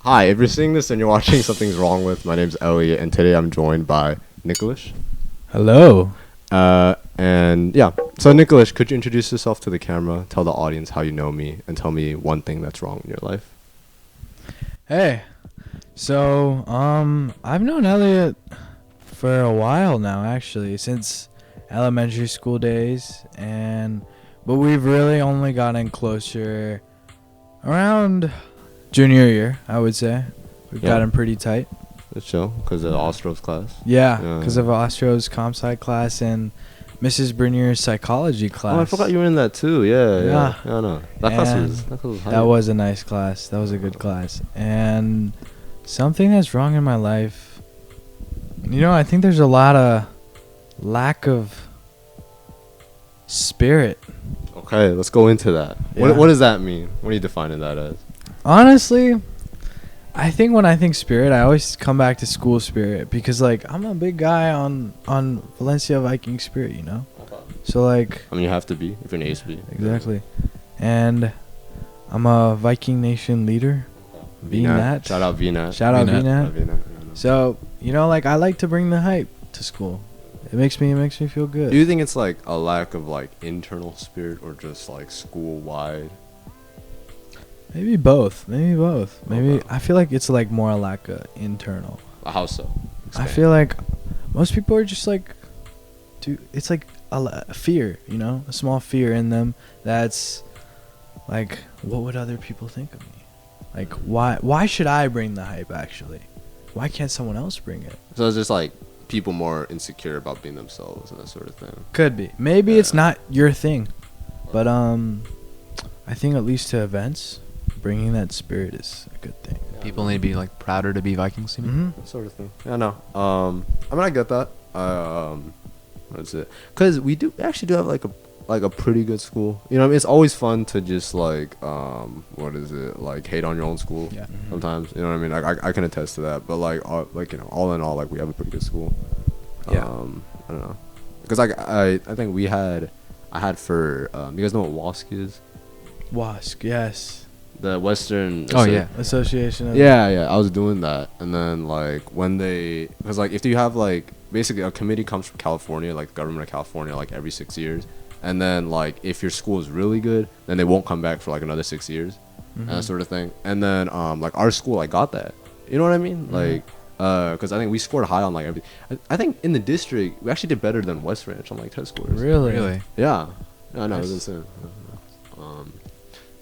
Hi, if you're seeing this and you're watching Something's Wrong With, my name's Elliott, and today I'm joined by Nikhilesh. Hello. And yeah, so Nikhilesh, could you introduce yourself to the camera, tell the audience how you know me, and tell me one thing that's wrong in your life? Hey. So, I've known Elliott for a while now, actually, since elementary school days, but we've really only gotten closer around junior year, I would say. We've gotten pretty tight. It's chill, because of Ostro's class. Yeah, because of Ostro's comp sci class and Mrs. Brenier's psychology class. Oh, I forgot you were in that too. Yeah, I know. That class was hype. That was a nice class. That was a good class. And something that's wrong in my life, I think there's a lot of lack of spirit. Okay, let's go into that. Yeah. What does that mean? What are you defining that as? Honestly, I think when I think spirit, I always come back to school spirit because, I'm a big guy on Valencia Viking spirit, Okay. So, I mean, you have to be if you're an ASB. Exactly. And I'm a Viking Nation leader. VNat. Shout out VNat. Shout out VNat. So, I like to bring the hype to school. It makes me feel good. Do you think it's a lack of internal spirit or just school wide? Maybe both. Maybe Okay. I feel like it's more like a internal. How so? Explain. I feel like most people are just it's a fear, a small fear in them that's what would other people think of me? Why should I bring the hype actually? Why can't someone else bring it? So it's just people more insecure about being themselves and that sort of thing. Could be. Maybe it's not your thing. But I think at least to events, bringing that spirit is a good thing. People need to be prouder to be Vikings. You mean? That sort of thing. Yeah, no. I mean, I get that. What is it? Because we actually do have a pretty good school. You know what I mean? It's always fun to just what is it? Hate on your own school. Yeah. Sometimes, you know what I mean? I can attest to that. But all in all, we have a pretty good school. Yeah. I don't know. Because I think I had for you guys know what WASC is? WASC, yes. The Western Association of yeah, I was doing that, and then when they, because if you have basically a committee comes from California, the government of California, every 6 years, and then if your school is really good, then they won't come back for another 6 years, and that sort of thing. And then our school got that, you know what I mean? Because I think we scored high on every. I think in the district we actually did better than West Ranch on test scores. Really? Yeah. I know. It was insane.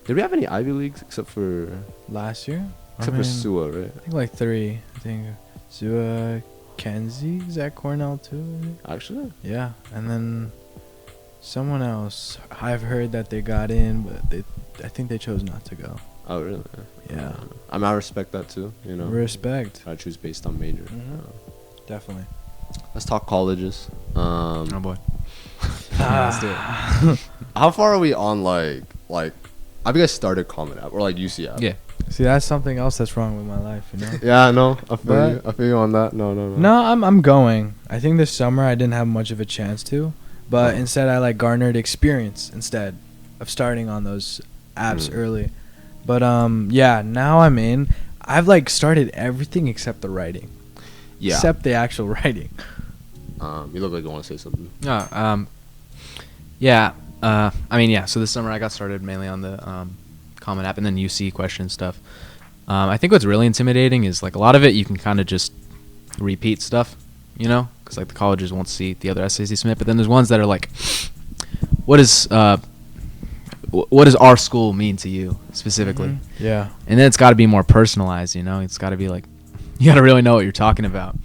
Did we have any Ivy Leagues except for Last year? for SUA, right? I think 3. I think SUA, Kenzie, is that Cornell too? Actually? Yeah, and then someone else. I've heard that they got in, but I think they chose not to go. Oh, really? Yeah. I mean, I respect that too, Respect. I choose based on major. Definitely. Let's talk colleges. Oh boy. Let's do it. How far are we on have you guys started Common App or UC App? Yeah. See, that's something else that's wrong with my life, Yeah, no, I feel But- you. I feel you on that. No. No, I'm going. I think this summer I didn't have much of a chance to, but instead I garnered experience instead of starting on those apps early. But now I'm in. I've started everything except the writing. Yeah. Except the actual writing. You look like you want to say something. So this summer I got started mainly on the Common App and then UC question stuff. I think what's really intimidating is a lot of it you can kind of just repeat stuff, because the colleges won't see the other essays you submit. But then there's ones that are what does our school mean to you specifically? Yeah. And then it's got to be more personalized, It's got to be you got to really know what you're talking about.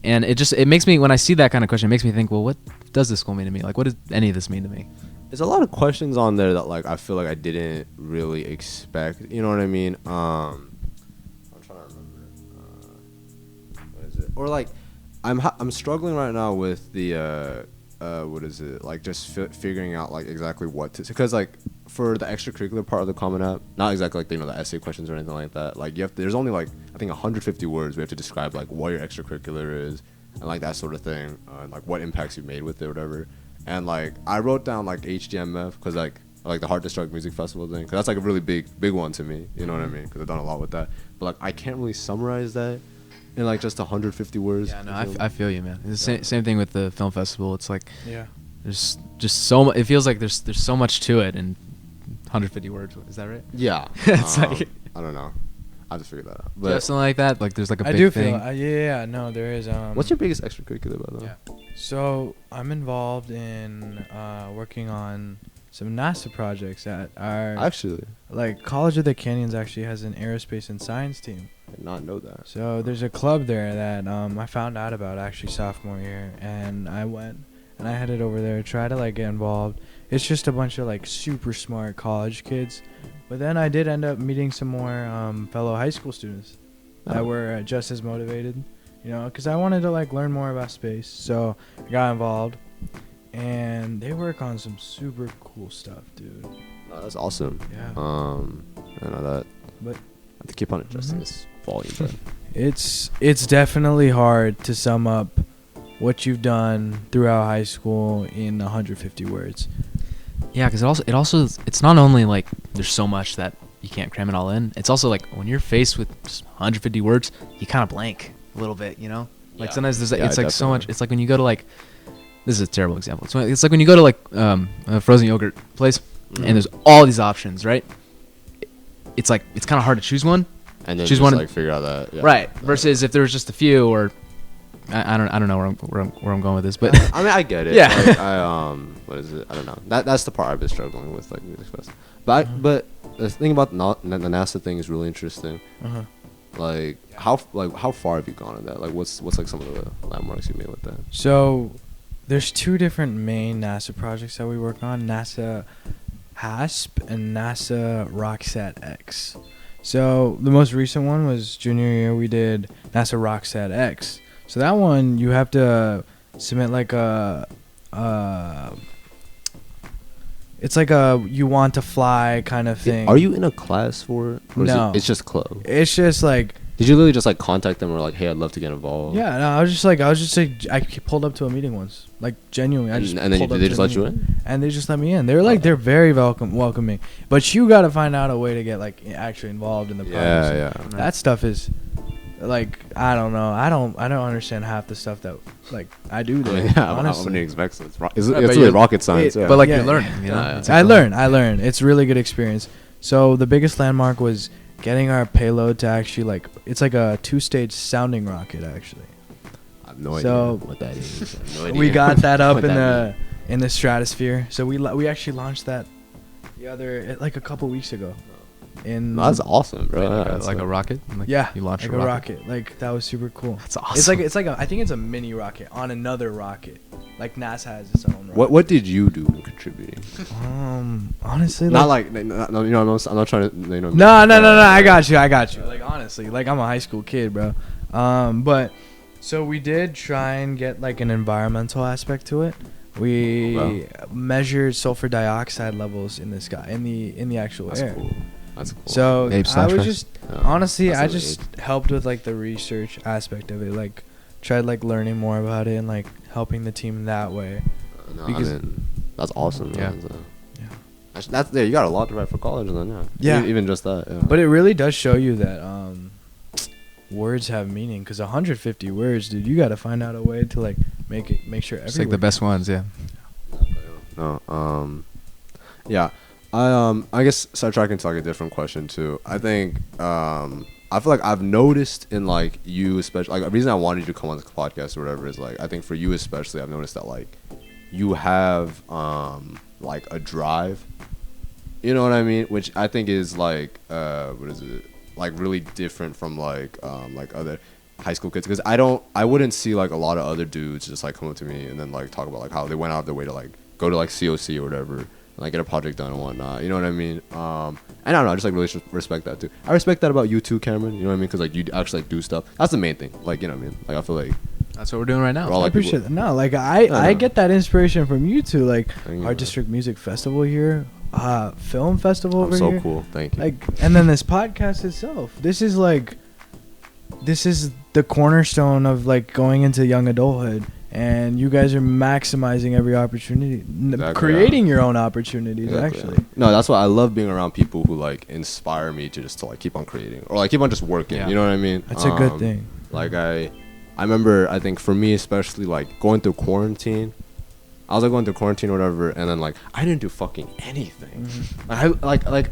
And it makes me, when I see that kind of question, it makes me think, well, what does this school mean to me? What does any of this mean to me? There's a lot of questions on there that I feel I didn't really expect. You know what I mean? I'm trying to remember. What is it? Or I'm struggling right now with the what is it? Just figuring out exactly what to, because for the extracurricular part of the Common App, not exactly the essay questions or anything like that. You have to, there's only I think 150 words we have to describe what your extracurricular is and that sort of thing, and what impacts you've made with it or whatever. And I wrote down HDMF because or like the Heart Destruct Music Festival thing, 'cause that's like a really big one to me. You know what I mean? Because I've done a lot with that. But like I can't really summarize that in like just 150 words. Yeah, no, I feel you, man. It's the same thing with the film festival. It's like Yeah. there's just so much. It feels like there's so much to it in 150 words. Is that right? Yeah. It's like I don't know. I'll just figure that out. Do you have But something like that. Like there's like a I big do thing. feel. Yeah. No, there is. what's your biggest extracurricular, by the way? Yeah. So I'm involved in working on some NASA projects at our Actually, like College of the Canyons actually has an aerospace and science team. I did not know that. So there's a club there that I found out about actually sophomore year, and I went and I headed over there to try to like get involved. It's just a bunch of like super smart college kids, but then I did end up meeting some more fellow high school students that were just as motivated, you know, because I wanted to like learn more about space. So I got involved, and they work on some super cool stuff, dude. No, that's awesome. Yeah. I know that. But I have to keep on adjusting Mhm. this volume. But It's definitely hard to sum up what you've done throughout high school in 150 words. Yeah, because it's not only like there's so much that you can't cram it all in. It's also like when you're faced with just 150 words, you kind of blank a little bit, you know. Like Yeah. sometimes there's Yeah, it's like so much. definitely. It's like when you go to like this is a terrible example. It's like when you go to like a frozen yogurt place and there's all these options, right? It's like it's kind of hard to choose one. and then Choose just one- like figure out that. Yeah. Right. Versus if there was just a few, or I don't know where I'm going with this, but I mean, I get it. Yeah. Like, what is it? I don't know. That's the part I've been struggling with, like music fest. But the thing about the NASA thing is really interesting. Uh-huh. Like how far have you gone in that? Like what's like some of the landmarks you made with that? So there's two different main NASA projects that we work on: NASA HASP and NASA RockSat X. So the most recent one was junior year. We did NASA RockSat X. So that one you have to submit like it's like a you want to fly kind of thing. Are you in a class for it? Or is No. it's just club. It's just like Did you literally just like contact them or like, hey, I'd love to get involved? yeah. No, I was just like I pulled up to a meeting once, like genuinely. I And, just and then pulled up they to just a let you meeting. in? And they just let me in. They're like they're very welcoming, but you got to find out a way to get like actually involved in the project. Yeah. That stuff is like I don't know. I don't understand half the stuff that like I do I there. mean, yeah, I honestly, wouldn't expect it. It's Yeah, but really you're- rocket science. Yeah. but like Yeah. you're learning, you know. Yeah. It's I like learn. It's a really good experience. So the biggest landmark was getting our payload to actually like it's like a 2-stage sounding rocket actually. I have no So- idea what that is. I have no idea We got that up what in that the stratosphere. So we actually launched that like a couple weeks ago. In means. That's awesome, bro. like, Yeah, a, like a rocket. Like yeah, you launch like a rocket. Like that was super cool. That's awesome. It's like I think it's a mini rocket on another rocket. Like NASA has its own rocket. What did you do in contributing? Honestly, Not like, like no, you know, I'm not trying to. You know, no. I got you. Like honestly, like I'm a high school kid, bro. But so we did try and get like an environmental aspect to it. We measured sulfur dioxide levels in the sky, in the actual That's air. cool. That's cool. So Ape I slash was Rex. just Yeah. honestly, That's I really just helped with like the research aspect of it. Like tried like learning more about it and like helping the team that way. No, because- I mean, that's awesome. Yeah. Man. So, Yeah. that's there. You got a lot to write for college, then. Yeah. Yeah. Even just that. Yeah. But it really does show you that words have meaning. Because 150 words, dude, you got to find out a way to like make sure Just like every the best ones, yeah. No. Yeah. I guess sidetracking to like a different question too. I think I feel like I've noticed in like you especially, like the reason I wanted you to come on this podcast or whatever is like I think for you especially I've noticed that like you have like a drive, you know what I mean, which I think is like what is it, like really different from like other high school kids, because I wouldn't see like a lot of other dudes just like come up to me and then like talk about like how they went out of their way to like go to like COC or whatever and like get a project done and whatnot, you know what I mean? And I don't know, I just like really respect that too. I respect that about you too, Cameron, you know what I mean, because like you actually like do stuff. That's the main thing, like, you know what I mean, like I feel like That's what we're doing right now. we're all I like appreciate people- that. No, like I get that inspiration from you too. Like Thank you, our man. district music festival here, film festival I'm over so here. cool, thank you. Like, and then this podcast itself. This is the cornerstone of like going into young adulthood and you guys are maximizing every opportunity, creating your own opportunities. Actually, no, that's why I love being around people who like inspire me to just to like keep on creating or like keep on just working. You know what I mean? That's a good thing. Like I remember, I think for me especially, like going through quarantine. I was like going through quarantine or whatever, and then like I didn't do fucking anything. Mm-hmm.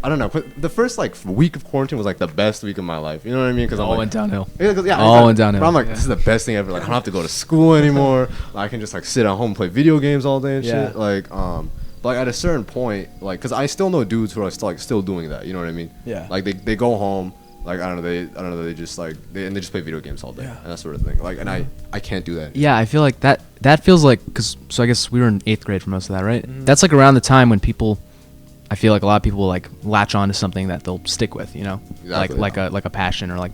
I don't know. The first like week of quarantine was like the best week of my life. You know what I mean? Because All went downhill. Yeah, all went downhill. But I'm like, this is the best thing ever. Like I don't have to go to school anymore. I can just like sit at home and play video games all day and shit. Like but like at a certain point, like, cause I still know dudes who are still doing that. You know what I mean? Yeah. Like they go home. Like I don't know, they just like they just play video games all day and that sort of thing. Like, and I can't do that. Yeah, I feel like that feels like, so I guess we were in 8th grade for most of that, right? That's like around the time when people, I feel like a lot of people like latch on to something that they'll stick with, you know, Exactly, like a passion or like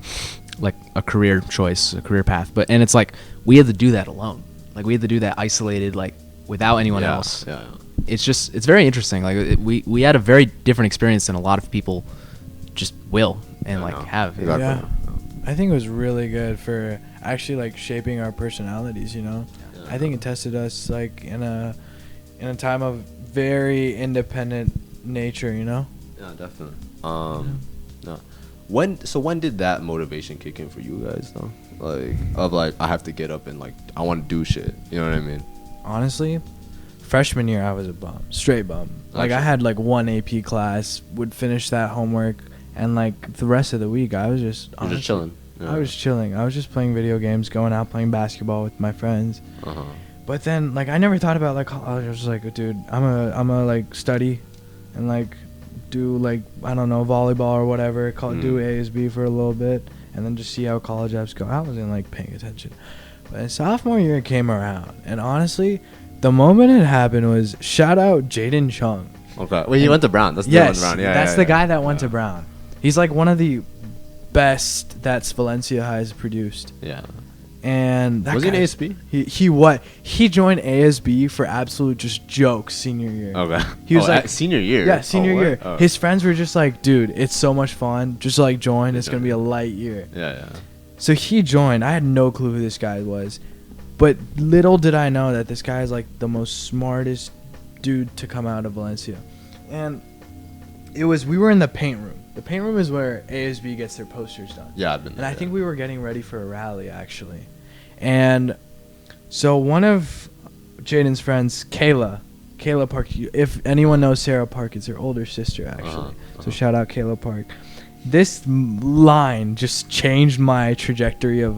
a career choice, a career path. But and it's like we had to do that alone. Like we had to do that isolated, like without anyone else. Yeah. It's very interesting. Like we had a very different experience than a lot of people just will and have. Exactly. Yeah. I think it was really good for actually like shaping our personalities, you know. I think it tested us like in a time of very independent nature, you know. Yeah, definitely. No. When did that motivation kick in for you guys though? Like I have to get up and like I want to do shit. You know what I mean? Honestly, freshman year I was a bum, straight bum. Like I had like one AP class, would finish that homework, and like the rest of the week I was just chilling. Yeah. I was chilling. I was just playing video games, going out playing basketball with my friends. But then like I never thought about like college. I was just like, dude, I'm a like study and like do like I don't know, volleyball or whatever, do ASB for a little bit and then just see how college apps go. I wasn't like paying attention. But sophomore year came around, and honestly, the moment it happened was shout out Jaden Chung. Okay. Well, he went to Brown. That's the yes, one Brown. Yeah, that's the guy that went to Brown. He's like one of the best that Valencia has produced. Yeah. And that was he in ASB? He joined ASB for absolute just jokes senior year. Okay. He was like senior year. Yeah, senior year. Oh. His friends were just like, dude, it's so much fun. Just like join. It's gonna be a light year. Yeah. So he joined. I had no clue who this guy was, but little did I know that this guy is like the most smartest dude to come out of Valencia. And we were in the paint room. The paint room is where ASB gets their posters done. Yeah, I've been there. And I think we were getting ready for a rally, actually. And so one of Jaden's friends, Kayla Park, if anyone knows Sarah Park, it's her older sister, actually. So shout out Kayla Park. This line just changed my trajectory of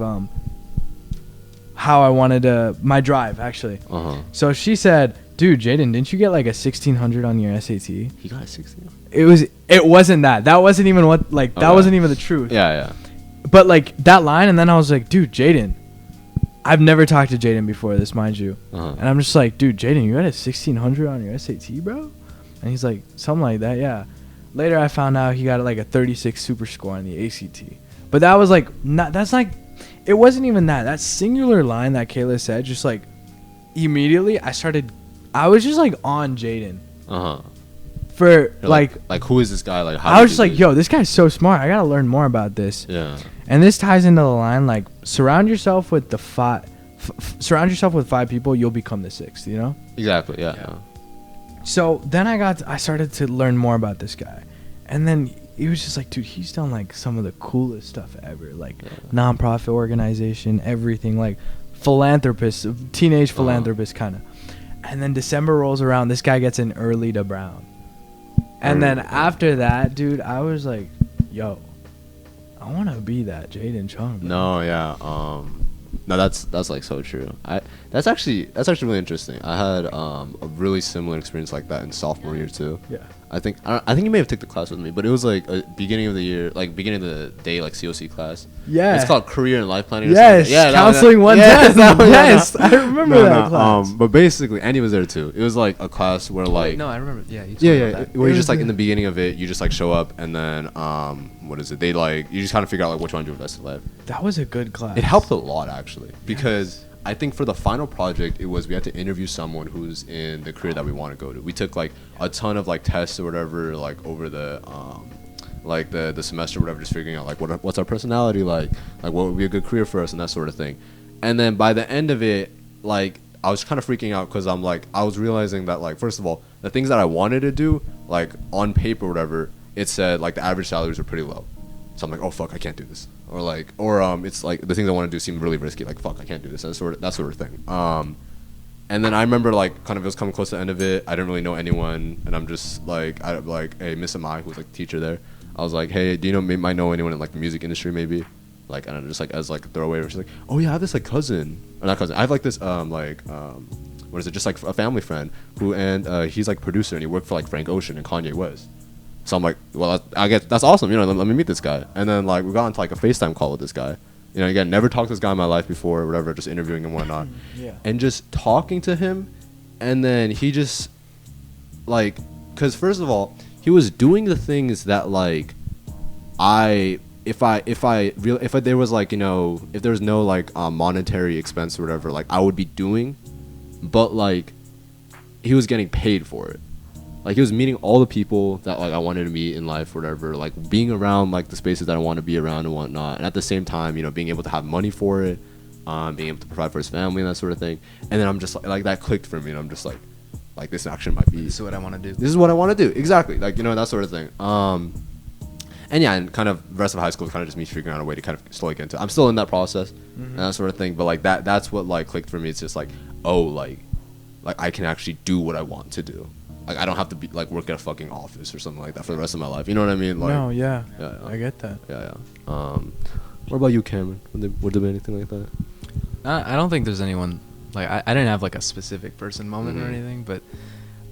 how I wanted to, my drive, actually. So she said, dude, Jaden, didn't you get like a 1600 on your SAT? He got a 16. It wasn't that. That wasn't even what, like, that wasn't even the truth. Yeah. But like that line, and then I was like, dude, Jaden. I've never talked to Jaden before this, mind you. And I'm just like, dude, Jaden, you got a 1600 on your SAT, bro? And he's like, something like that, yeah. Later I found out he got like a 36 super score on the ACT. But that was like, it wasn't even that. That singular line that Kayla said, just like, immediately I was just like on Jaden. For like who is this guy? Like, how I was just like, yo, this guy's so smart. I gotta learn more about this. Yeah. And this ties into the line like, surround yourself with surround yourself with 5 people, you'll become the 6th. You know? Exactly. Yeah. So then I started to learn more about this guy, and then he was just like, dude, he's done like some of the coolest stuff ever, like nonprofit organization, everything, like philanthropist, teenage philanthropist kind of. And then December rolls around, this guy gets in early to Brown. And then after that, dude, I was like, yo, I want to be that Jaden Chung. Bro. No, yeah. No, that's like so true. That's actually really interesting. I had a really similar experience like that in sophomore year too. Yeah. I think you may have took the class with me, but it was like a beginning of the year, like beginning of the day, like COC class. Yeah. It's called Career and Life Planning. Yes. Yeah. Counseling 110. Yes. I remember that class. But basically, Andy was there too. It was like a class where like. No, I remember. Yeah. Where you just like in the beginning of it, you just like show up and then what is it? They like you just kind of figure out like which one to invest in life. That was a good class. It helped a lot actually because. I think for the final project, we had to interview someone who's in the career that we want to go to. We took like a ton of like tests or whatever, like over the like the semester or whatever, just figuring out like what's our personality like what would be a good career for us and that sort of thing. And then by the end of it, like I was kind of freaking out because I'm like I was realizing that like first of all the things that I wanted to do like on paper or whatever it said like the average salaries are pretty low, so I'm like, oh fuck, I can't do this, or it's like the things I want to do seem really risky, like fuck, I can't do this, that sort of thing. And then I remember like kind of it was coming close to the end of it. I didn't really know anyone, and I'm just like hey, Miss Amai, who was like the teacher there. I was like, hey, do you might know anyone in like the music industry maybe? Like, and I'm just like as like a throwaway. She's like, oh yeah, I have this like cousin, or not cousin. I have like this what is it? Just like a family friend who and he's like producer and he worked for like Frank Ocean and Kanye West. So I'm like, well, I guess that's awesome. You know, let me meet this guy. And then like we got into like a FaceTime call with this guy. You know, again, never talked to this guy in my life before or whatever, just interviewing him and whatnot. Yeah. And and just talking to him, and then he just like, because first of all, he was doing the things that like if there was like, you know, if there was no like monetary expense or whatever, like I would be doing, but like he was getting paid for it. Like he was meeting all the people that like I wanted to meet in life or whatever, like being around like the spaces that I want to be around and whatnot, and at the same time, you know, being able to have money for it, being able to provide for his family and that sort of thing. And then I'm just like that clicked for me, and I'm just like this action might be, This is what I want to do. this is what I want to do, exactly, like, you know, that sort of thing. And yeah, and kind of the rest of high school is kind of just me figuring out a way to kind of slowly get into. I'm still in that process and that sort of thing, but like that's what like clicked for me. It's just like, oh, like I can actually do what I want to do. Like I don't have to be like work at a fucking office or something like that for the rest of my life. You know what I mean? Like, no, yeah, yeah. I get that. Yeah. What about you, Cameron? Would there be anything like that? I don't think there's anyone like I didn't have like a specific person moment or anything, but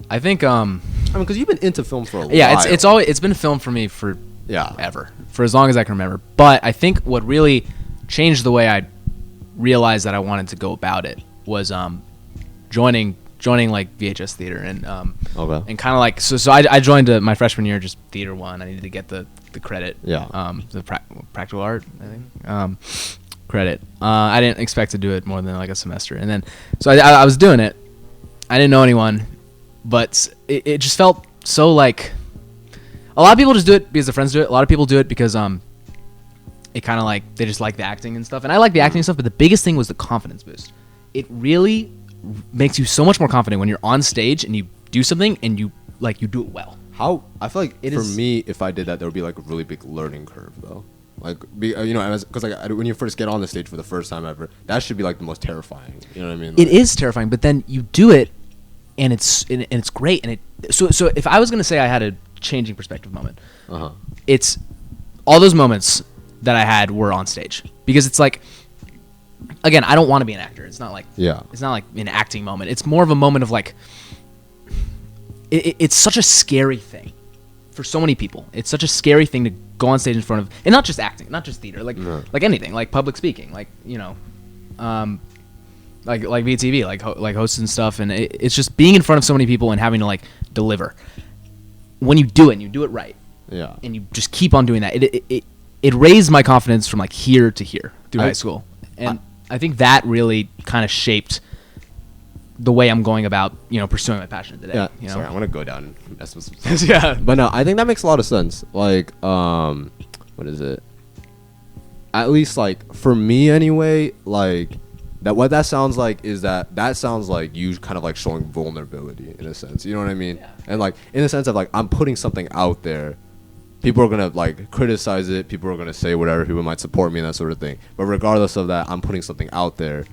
I think I mean, because you've been into film for a while. yeah, it's been film for me for ever, for as long as I can remember. But I think what really changed the way I realized that I wanted to go about it was joining like VHS theater and okay. and kind of like so I joined my freshman year, just theater one. I needed to get the credit, the practical art, I think, credit. I didn't expect to do it more than like a semester, and then so I was doing it. I didn't know anyone, but it just felt so like a lot of people just do it because their friends do it. A lot of people do it because it kind of like they just like the acting and stuff, and I like the acting and stuff. But the biggest thing was the confidence boost. It really makes you so much more confident when you're on stage and you do something and you do it well. How I feel like me, if I did that, there would be like a really big learning curve though. Like, you know, because like when you first get on the stage for the first time ever, that should be like the most terrifying. You know what I mean? Like, it is terrifying, but then you do it, and it's great. And so if I was gonna say I had a changing perspective moment, it's all those moments that I had were on stage, because it's like, again, I don't want to be an actor. It's not like it's not like an acting moment. It's more of a moment of like, it's such a scary thing for so many people. It's such a scary thing to go on stage in front of, and not just acting, not just theater, like anything, like public speaking, like, you know, like VTV, like hosts and stuff, and it's just being in front of so many people and having to like deliver. When you do it, and you do it right, and you just keep on doing that, it raised my confidence from like here to here through high school, and I think that really kind of shaped the way I'm going about, you know, pursuing my passion today. Yeah, you know? sorry, I'm gonna go down and mess with some stuff. Yeah, but no, I think that makes a lot of sense. Like, what is it? At least like for me anyway, like that what that sounds like is that sounds like you kind of like showing vulnerability in a sense. You know what I mean? Yeah. And like in the sense of like I'm putting something out there. People are gonna like criticize it. People are gonna say whatever. People might support me and that sort of thing. But regardless of that, I'm putting something out there,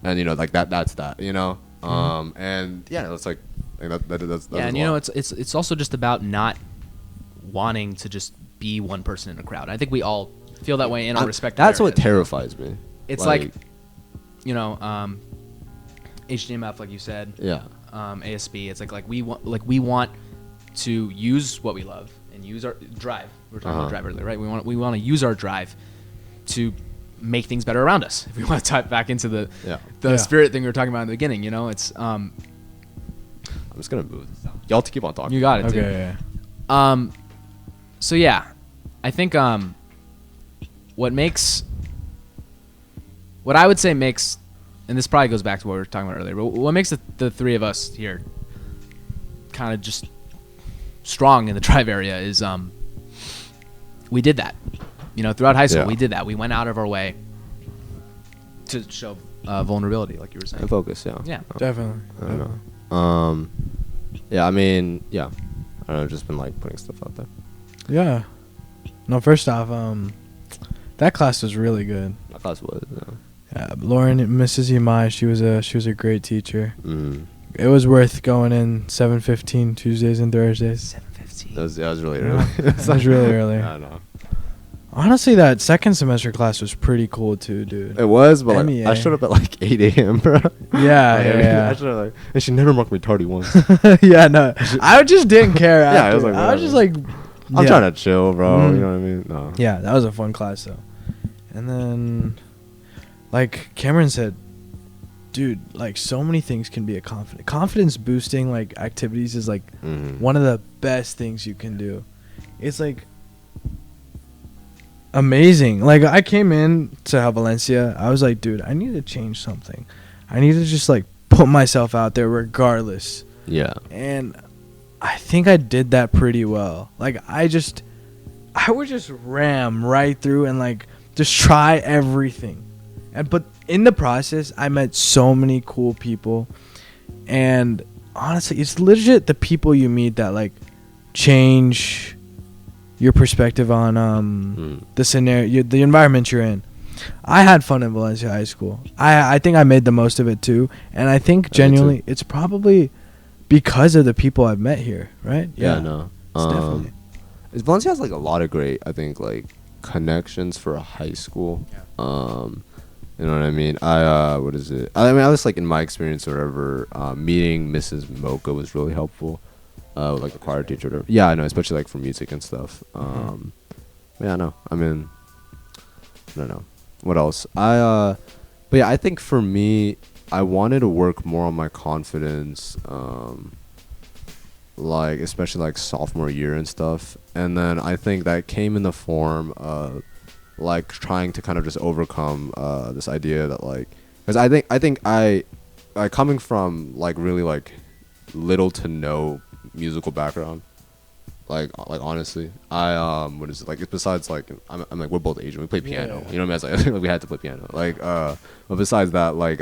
and you know, like that's that. You know, and yeah, that's like that's yeah. And you know, it's also just about not wanting to just be one person in a crowd. I think we all feel that way in our respective That's areas. what terrifies me. It's like you know, HDMF, like you said. Yeah. ASB. It's like we want to use what we love. And use our drive. We were talking about drive earlier, right? We want to use our drive to make things better around us. If we want to tie back into the spirit thing we were talking about in the beginning, you know, it's I'm just gonna move this down. Y'all to keep on talking. You got it. Okay. Too. So yeah, I think what I would say makes, and this probably goes back to what we were talking about earlier, but what makes the three of us here kind of just strong in the drive area is we did that, you know, throughout high school. We did that. We went out of our way to show vulnerability, like you were saying. And focus, yeah. Yeah. Definitely. I don't know. Yeah, I mean, yeah. I don't know, just been like putting stuff out there. Yeah. No, first off, that class was really good. My class was, Yeah, Lauren, Mrs. Imai, she was a great teacher. mm. It was worth going in 7:15 Tuesdays and Thursdays. 7:15. That was really Yeah. early. It was really early. I know. Honestly, that second semester class was pretty cool too, dude. It was, but like, MEA. I showed up at like 8 a.m., bro. Yeah, Like, yeah. I should have like, and she never marked me tardy once. Yeah, no, I just didn't care. Yeah, After. it was like, I was just whatever. like, I'm yeah. trying to chill, bro. Mhm. You know what I mean? No. Yeah, that was a fun class though. And then, like Cameron said, dude, like so many things can be a confidence boosting like activities is like Mhm. one of the best things you can do. It's like amazing. Like I came in to Valencia, I was like, dude, I need to change something. I need to just like put myself out there regardless. Yeah. And I think I did that pretty well. Like I would just ram right through and like just try everything. But in the process, I met so many cool people. And honestly, it's legit the people you meet that like change your perspective on the scenario, the environment you're in. I had fun in Valencia High School. I think I made the most of it too. And I think genuinely it's probably because of the people I've met here, right? Yeah, no. It's definitely. Valencia has like a lot of great, I think, like connections for a high school. Yeah. You know what I mean? What is it? I mean, I was like in my experience or whatever, meeting Mrs. Mocha was really helpful. Like the choir teacher or whatever. Yeah, I know, especially like for music and stuff. Yeah, no. I mean, I don't know. What else? But yeah, I think for me, I wanted to work more on my confidence, like especially like sophomore year and stuff. And then I think that came in the form of like trying to kind of just overcome this idea that like, because I think I coming from like really like little to no musical background. Like honestly, what is it like? It's besides like I'm like we're both Asian. We play piano. Yeah. You know what I mean? It's like we had to play piano. Like but besides that, like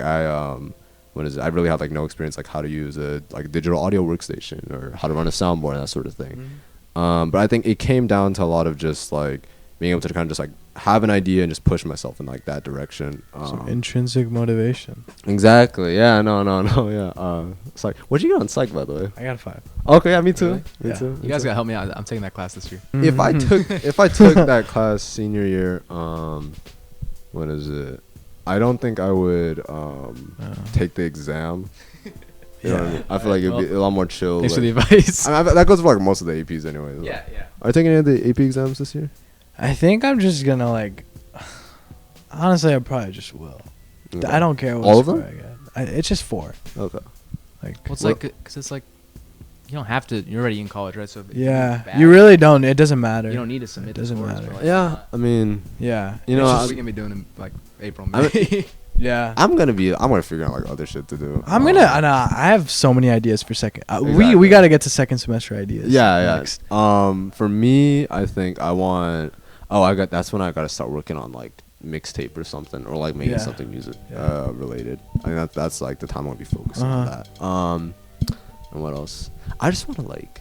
what is it? I really had like no experience like how to use a like digital audio workstation or how to run a soundboard and that sort of thing. But I think it came down to a lot of just like being able to kind of just like have an idea and just push myself in like that direction. Some intrinsic motivation. Exactly. Yeah. No. Yeah. It's like, what'd you get on psych, by the way? I got a 5. Okay. Yeah. Me too. Really? Me Yeah. too. You guys gotta help me out. I'm taking that class this year. If I took that class senior year, what is it? I don't think I would take the exam. You know what I mean? I feel like it'd be a lot more chill. Thanks for the like, advice. I mean, that goes for like most of the APs anyway. Yeah. Are you taking any of the AP exams this year? I think I'm just gonna like. Honestly, I probably just will. Okay. I don't care what All of score them? I get. It's just 4. Okay. Like. Well, it's Well- like, because it's like, you don't have to. You're already in college, right? So if you Yeah, do bad, you really don't. It doesn't matter. You don't need to submit. It doesn't the scores matter. for, like, Yeah. that. I mean, Yeah. you know, It's just I'm, we can be doing in like April, I May. Yeah. I'm gonna figure out like other shit to do. I'm gonna. I have so many ideas for second. Exactly. We gotta get to second semester ideas. Yeah. next. For me, I think I want. That's when I gotta start working on like mixtape or something, or like making Yeah. something music Yeah. related. I think that's like the time I'll be focusing on that. And what else? I just want to like,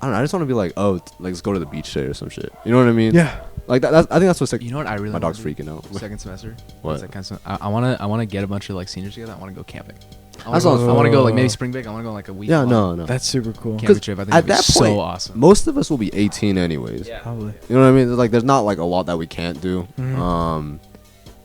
I don't know. I just want to be like, like let's go to the beach day or some shit. You know what I mean? Yeah. Like that. I think that's what's like. You know what I really My wanna dog's do? freaking out. Second semester. What? I wanna get a bunch of like seniors together. I wanna go camping. I That wanna sounds go like fun. maybe spring break. I wanna go like a week. Yeah. long No. That's super cool. camping trip. I think at it'd be that so point, awesome. most of us will be 18 anyways. Probably. You know what I mean? Like, there's not like a lot that we can't do. Mhm.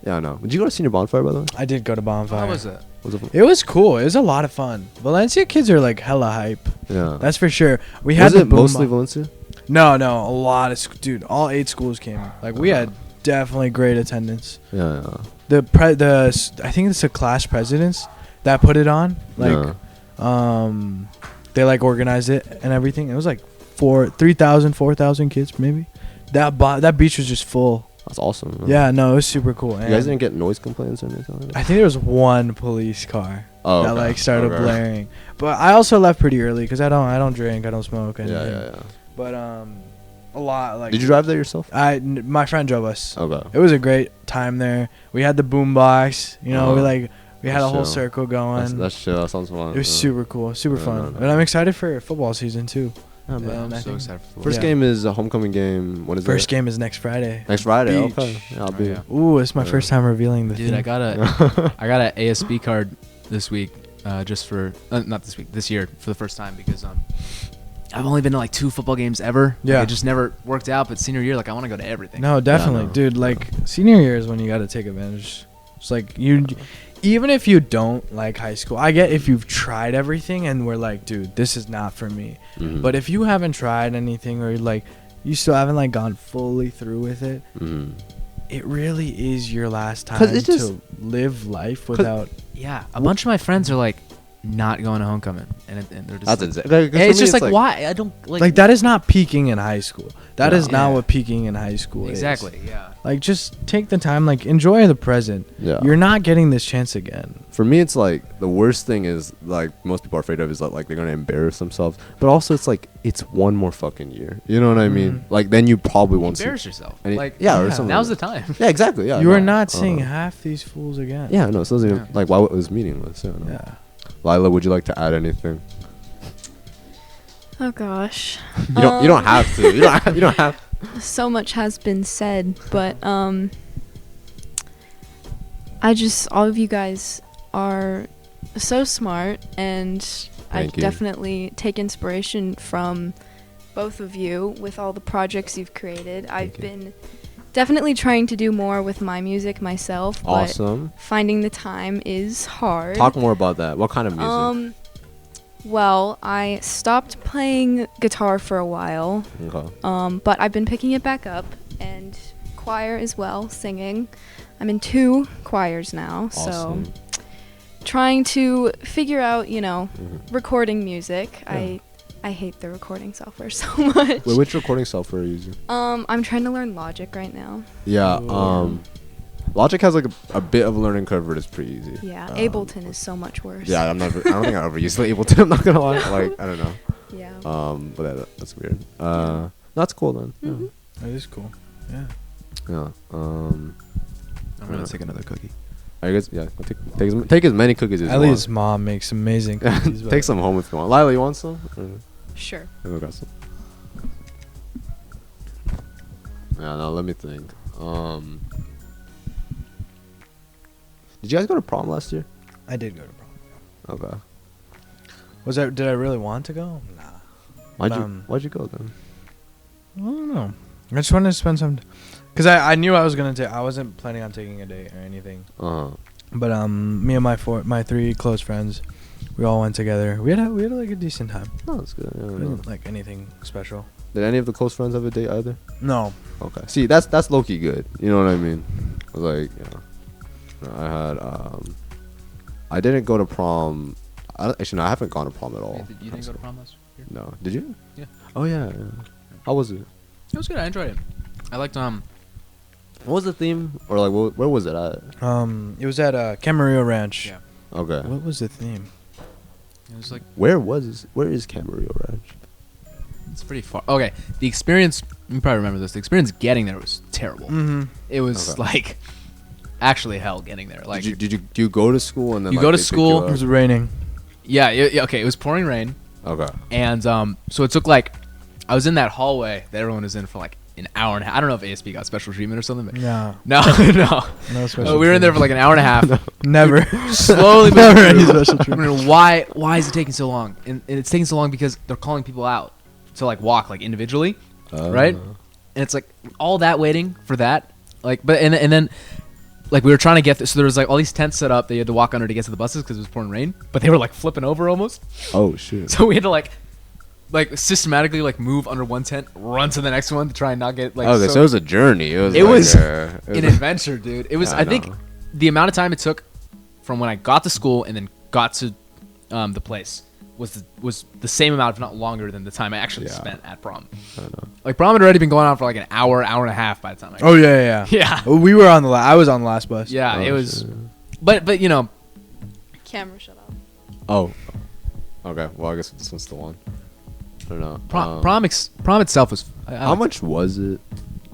Yeah, I know. Did you go to Senior Bonfire, by the way? I did go to Bonfire. How was that? Was it? It was cool. It was a lot of fun. Valencia kids are like hella hype. Yeah. That's for sure. We had Was the it mostly boom- Valencia? No, a lot of dude. All 8 schools came. Like we had definitely great attendance. Yeah. I think it's the class presidents that put it on. Like, they like organized it and everything. It was like 3,000, 4,000 kids maybe. That beach was just full. That's awesome. Man. Yeah, no, it was super cool. You guys didn't get noise complaints or anything like that? I think there was one police car that okay. like started Okay. blaring. But I also left pretty early because I don't drink, I don't smoke anything. Yeah. But a lot like. Did you drive there yourself? My friend drove us. Okay. It was a great time there. We had the boom box. You know, we like We had a whole chill. circle going. That's chill. That sounds fun. It was super cool, super No, fun. no, no. And I'm excited for football season too. Yeah, man. And I I'm so think excited for First Yeah. game is a homecoming game. What is first it? game is next Friday. Next Friday. Beach. Okay. Yeah, I'll Oh, be. yeah. Ooh, it's my Yeah. first time revealing the Dude, theme. I got a ASB card this week, just for not this week, this year for the first time because I've only been to like 2 football games ever. Yeah. Like, it just never worked out. But senior year, like I want to go to everything. No, definitely, no. dude. Like senior year is when you got to take advantage. It's like even if you don't like high school, I get if you've tried everything and we're like, dude, this is not for me. Mhm. But if you haven't tried anything or like you still haven't like gone fully through with it, Mhm. it really is your last 'Cause time it's just- to live life without. Yeah, a bunch of my friends are like not going to homecoming, and they're just. That's like, insane. Hey, it's just like, why? I don't Like that is not peaking in high school. That No. is not Yeah. what peaking in high school is. Exactly. Yeah. Like just take the time, like enjoy the present. Yeah. You're not getting this chance again. For me, it's like the worst thing is like most people are afraid of is that like they're gonna embarrass themselves. But also, it's like it's one more fucking year. You know what I mean? Mhm. Like then you probably won't see. Embarrass yourself. any- Like yeah, or yeah. something. now's the like time. Yeah, exactly. Yeah. You are no, not seeing uh-huh. half these fools again. Yeah, no, it doesn't even Yeah. like why it was meaningless. Yeah, no. Yeah. Lila, would you like to add anything? Oh gosh. You don't have to. You don't have. So much has been said, but all of you guys are so smart, and I Thank you. definitely take inspiration from both of you with all the projects you've created. I've you. been definitely trying to do more with my music myself, but Awesome. finding the time is hard. Talk more about that. What kind of music? Well, I stopped playing guitar for a while, Okay. but I've been picking it back up, and choir as well, singing. I'm in 2 choirs now, Awesome. so trying to figure out, Mhm. recording music. Yeah. I hate the recording software so much. Wait, which recording software are you using? I'm trying to learn Logic right now. Yeah. Ooh. Logic has like a bit of a learning curve, but it's pretty easy. Yeah, Ableton. Ableton is so much worse. Yeah, I don't think I ever used Ableton. I'm not gonna lie. Like I don't know. Yeah. But that's weird. That's cool then. Mhm. That is cool. Yeah. Yeah. I'm gonna take another cookie. I guess yeah. Take as many cookies as you Ellie's want. mom makes amazing cookies. but- Take some home if you want. Lila, you want some? Or- Sure. I got some. Yeah, no, let me think. Did you guys go to prom last year? I did go to prom. Okay. Did I really want to go? Nah. Why'd you go then? I don't know. I just wanted to spend some, cause I knew I was gonna take. I wasn't planning on taking a date or anything. But me and my 3 close friends, we all went together. We had like a decent time. No, that's good. Yeah, It no. wasn't like anything special. Did any of the close friends have a date either? No. Okay. See, that's low key good. You know what I mean? Like, I had I didn't go to prom. Actually, no, I haven't gone to prom at all. You didn't go to prom last year? No. Did you? Yeah. Oh yeah. How was it? It was good. I enjoyed it. I liked What was the theme? Or like, where was it at? It was at Camarillo Ranch. Yeah. Okay. What was the theme? It was like Where is Camarillo Ranch? it's pretty far. Okay, the experience. You probably remember this. The experience getting there was terrible. Mm-hmm. It was Okay. like actually hell getting there. Like do you go to school and then You like, go to they pick school- you It up? was raining. yeah, okay. It was pouring rain, Okay. and so it took like I was in that hallway that everyone was in for like an hour and a half. I don't know if ASP got special treatment or something, but No. no. No special. We were in there for like an hour and a half. Never. Slowly Never moving any through. special I treatment. mean, why is it taking so long? And it's taking so long because they're calling people out to like walk like individually, right? And it's like all that waiting for that, like, but and then like we were trying to get so there was like all these tents set up that you had to walk under to get to the buses because it was pouring rain, but they were like flipping over almost. Oh shit. So we had to like systematically like move under one tent, run to the next one to try and not get like. Okay, so it was a journey. It It was an an adventure, dude. It was. Yeah, I think know. the amount of time it took from when I got to school and then got to the place was the same amount, if not longer, than the time I actually Yeah. spent at prom. I know. Like prom had already been going on for like an hour and a half by the time. Oh yeah. yeah, Well, we were on the. I was on the last bus. yeah. Oh, It was, shit. but you know, Camera shut off. Oh. Okay. Well, I guess this one's still on. I don't know. prom itself was How much was it?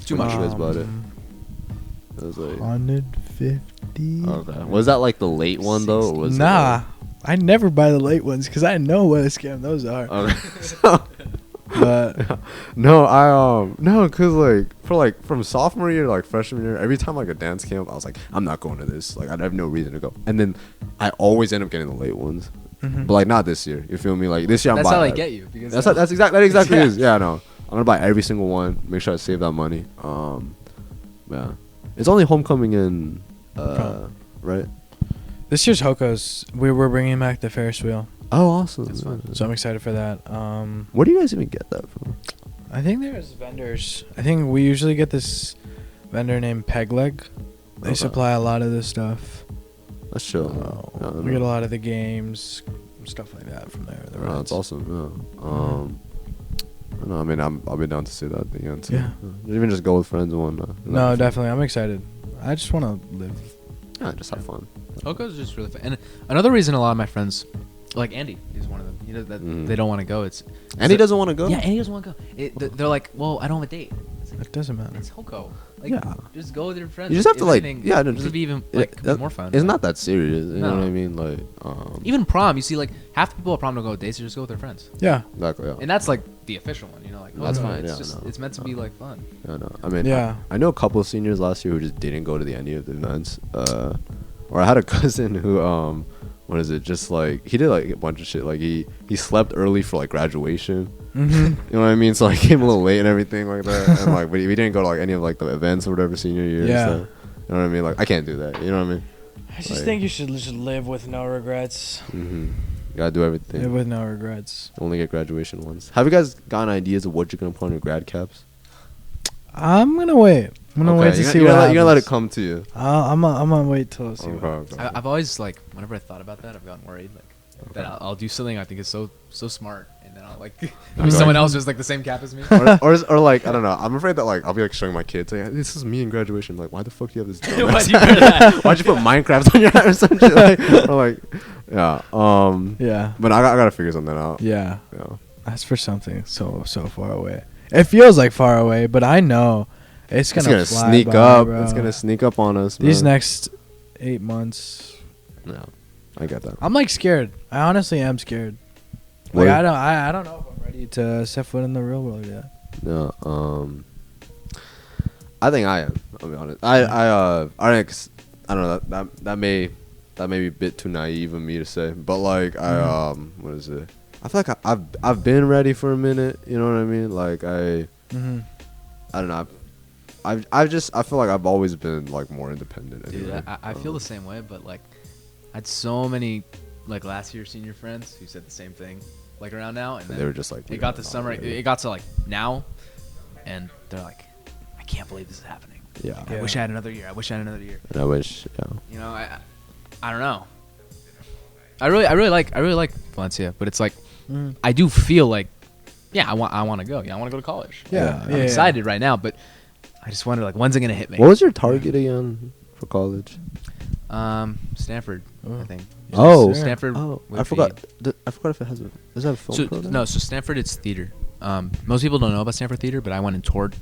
Too How much. much was about it? It was like 150. 50. Okay. Was that like the late one though? Or was it, Nah, I never buy the late ones because I know what a scam those are. Okay. But no, cause from sophomore year to like freshman year, every time like a dance camp, I was like, I'm not going to this. Like I have no reason to go, and then I always end up getting the late ones. But like not this year. You feel me? Like this year, That's I'm how buying. they get you. Because That exactly Yeah. is. Yeah, I know. I'm gonna buy every single one. Make sure I save that money. Yeah. It's only homecoming in right? this year's Hoka's, we were bringing back the Ferris wheel, Oh, awesome. That's fun. so I'm excited for that. Where do you guys even get that from? I think there's vendors. I think we usually get this vendor named Pegleg. They Okay. supply a lot of this stuff. That's chill. Yeah, We get a lot of the games, stuff like that from there. The Oh, that's rides. awesome. Yeah. No, I mean, I'll be down to see that again too. Yeah. Even just go with friends and whatnot. No, definitely. I'm excited. I just want to live. Yeah, just have fun. Hoka's just really fun. And another reason a lot of my friends, like Andy, he's one of them. You know that they don't want to go. And he doesn't want to go. Yeah, Andy doesn't want to go. They're like, well, I don't have a date. It's like, It doesn't matter. it's Hoko. Like, Yeah. just go with your friends. You just have If to, like, anything, yeah, no, this just- would be even Yeah, like that- more fun. It's not that serious. You know No. what I mean? Like, Even prom, you see, like half the people at prom don't go with dates; they just go with their friends. Yeah. exactly. Yeah. And that's like the official one, you know. Like That's Hoko, fine, It's yeah, just no. it's meant to be like fun. I know. I mean, Yeah. I know a couple of seniors last year who just didn't go to any of the events. Or I had a cousin who, what is it? Just like he did like a bunch of shit. Like he slept early for like graduation. Mm-hmm. You know what I mean? So I came a little late and everything like that. And like, but we didn't go to like any of like the events or whatever senior year. Yeah. So, you know what I mean? Like I can't do that. You know what I mean? I just Like- think you should just live with no regrets. Mm-hmm. You gotta do everything. Live with no regrets. Only get graduation once. Have you guys gotten ideas of what you're gonna put on your grad caps? I'm gonna wait. I'm gonna wait to see what happens. You're gonna let it come to you. I'm gonna wait till see what Okay, happens. okay. I've always like whenever I thought about that, I've gotten worried like that I'll do something I think is so smart, and then I'll like Okay. someone else just like the same cap as me. or like I don't know. I'm afraid that like I'll be like showing my kids like this is me in graduation. Like why the fuck do you have this? Why'd dumbass you hat? wear that? Why'd you put Minecraft on your hat or some shit? Like, or like yeah. Yeah. But I gotta figure something out. Yeah. Yeah. That's for something so far away. It feels like far away, but I know it's It's gonna, gonna fly sneak by, up. bro. It's gonna sneak up on us. These man. next 8 months. Yeah, I get that. I'm like scared. I honestly am scared. What? Like I don't know if I'm ready to set foot in the real world yet. Yeah. I think I am. I'll be honest. I don't know that may be a bit too naive of me to say, but like what is it? I feel like I've been ready for a minute. You know what I mean? Like I don't know. I feel like I've always been like more independent. Dude, Anyway. I feel the same way, but like I had so many like last year senior friends who said the same thing like around now, and then They were just like it got to summer, it got to like now, and they're like, I can't believe this is happening. Yeah. I wish I had another year. I wish I had another year. And I wish. Yeah. You know, I don't know. I really like Valencia, but it's like I do feel like I want to go. Yeah, I want to go to college. Yeah. I'm excited right now, but I just wonder like when's it gonna hit me? What was your target again for college? Stanford, Oh. I think. Oh. Stanford. Oh, would I forgot. be- I forgot if it has. Does it have a film So program? no, so Stanford it's theater. Most people don't know about Stanford theater, but I went and toured.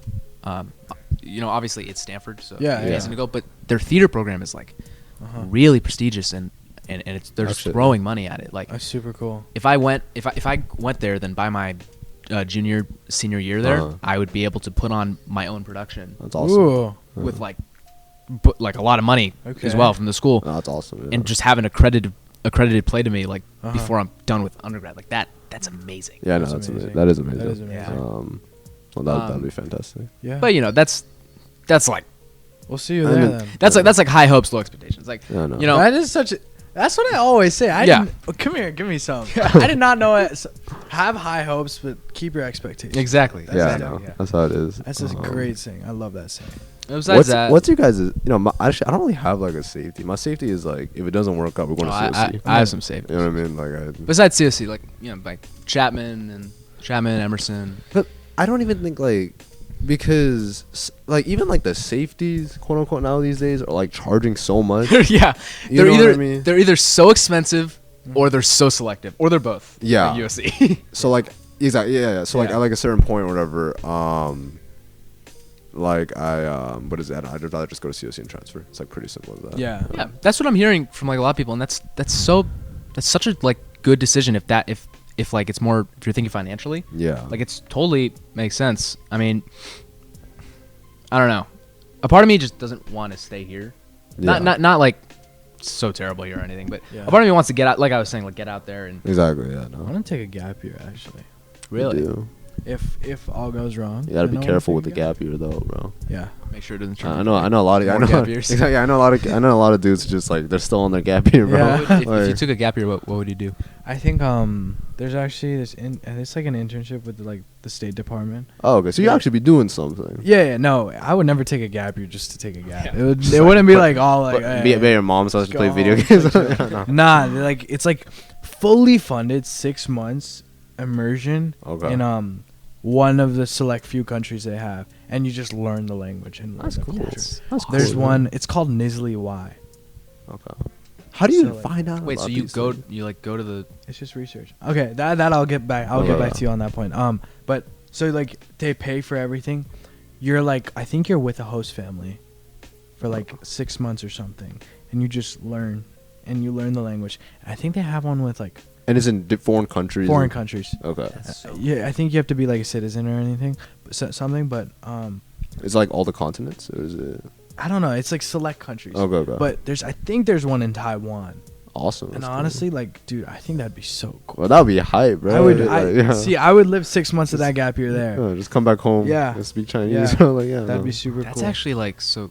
You know, obviously it's Stanford, so Yeah, it's yeah. amazing to go. But their theater program is like Uh-huh. really prestigious, and it's they're just Actually, throwing money at it. Like That's super cool. if I went there, then by my junior senior year there, Uh-huh. I would be able to put on my own production That's awesome. Ooh. with like a lot of money Okay. as well from the school, No, that's awesome. Yeah. and just have an accredited play to me like Uh-huh. before I'm done with undergrad. Like that's amazing. yeah, no, That's that's amazing. amazing. That is amazing. That is amazing. Well, that'd be fantastic. Yeah. But you know that's like we'll see you I there mean, then. that's like high hopes, low expectations. Like Yeah, no. you know, That is such a. That's what I always say. Yeah. Come here, give me some. I did not know it. Have high hopes, but keep your expectations. exactly. That's Yeah, it. no, Yeah. that's how it is. That's a great saying. I love that saying. Besides that, What's your guys'? You know, actually, I don't really have like a safety. My safety is like if it doesn't work out, we're going to COC. I have some safety. You know what I mean? Like, Besides CSC, like you know, like Chapman, Emerson. but I don't even think like because like even like the safeties, quote unquote, now these days are like charging so much. Yeah, You they're know what either I mean? they're either so expensive or they're so selective, or they're both. Yeah. Like USC. So like exactly, yeah. So like Yeah. at like a certain point or whatever, like what is that? I'd rather just go to COC and transfer. It's like pretty simple as that. Yeah. Yeah, that's what I'm hearing from like a lot of people, and that's such a like good decision if like it's more if you're thinking financially. Yeah. Like it's totally makes sense. I mean, I don't know. A part of me just doesn't want to stay here. Yeah. Not like so terrible here or anything, but Yeah. a part of me wants to get out. Like I was saying, like get out there and Exactly. Yeah. I No. want to take a gap year actually. really You do. If all goes wrong, You gotta then be I wanna careful take with the a gap year though, bro. Yeah. make sure it doesn't. turn I into know a lot of more I know gap years. exactly. I know a lot of dudes just like they're still on their gap year, bro. Yeah. If you Like- took a gap year, what would you do? I think there's actually it's like an internship with like the State Department. Oh, okay. So you actually be doing something. Yeah, no, I would never take a gap year just to take a gap. Yeah. It wouldn't be like all like But be your mom so to go play video home, games. like, Yeah, no. nah, like it's like fully funded 6 months immersion Okay. in one of the select few countries they have, and you just learn the language and learn That's the cool. culture. That's There's cool, one. man. It's called Nisley Y. Okay. How do you So, like- find out? Wait, so about you these go things? you like go to the It's just research. Okay, that I'll get back. I'll get back to you on that point. But so like they pay for everything. You're like I think you're with a host family for like 6 months or something, and you just learn and you learn the language. I think they have one with like And it's in foreign countries. foreign countries. Okay. Yeah, I think you have to be like a citizen or anything, something. But It's like all the continents, or is it? I don't know. It's like select countries. Okay. Okay. But I think there's one in Taiwan. awesome. And that's cool. honestly, like, dude, I think that'd be so cool. well, that would be hype, bro. I would. Like, I would live 6 months of that gap year there. Yeah, just come back home. Yeah. And speak Chinese. Yeah. Like, yeah. That'd no. be super That's cool. actually like so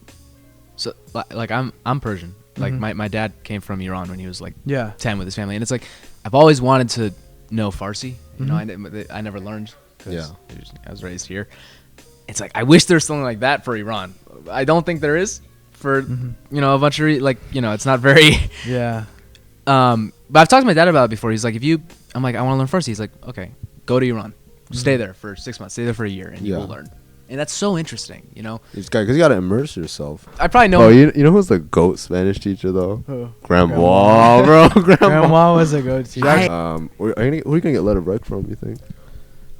like I'm Persian. Like Mhm. my dad came from Iran when he was like Yeah. 10 with his family, and it's like I've always wanted to know Farsi. You know, Mhm. I never learned because Yeah. I was raised here. It's like I wish there was something like that for Iran. I don't think there is for Mhm. you know a bunch of it's not very. Yeah. But I've talked to my dad about it before. He's like, I'm like, I want to learn Farsi. He's like, okay, go to Iran, stay there for 6 months, stay there for a year, and you Yeah. will learn. And that's so interesting, you know. Because you gotta immerse yourself. I probably know. Oh, you know who's the GOAT Spanish teacher though? Who? Grandma, bro. Grandma was a go-to. Who are you gonna get letter of rec from? You think?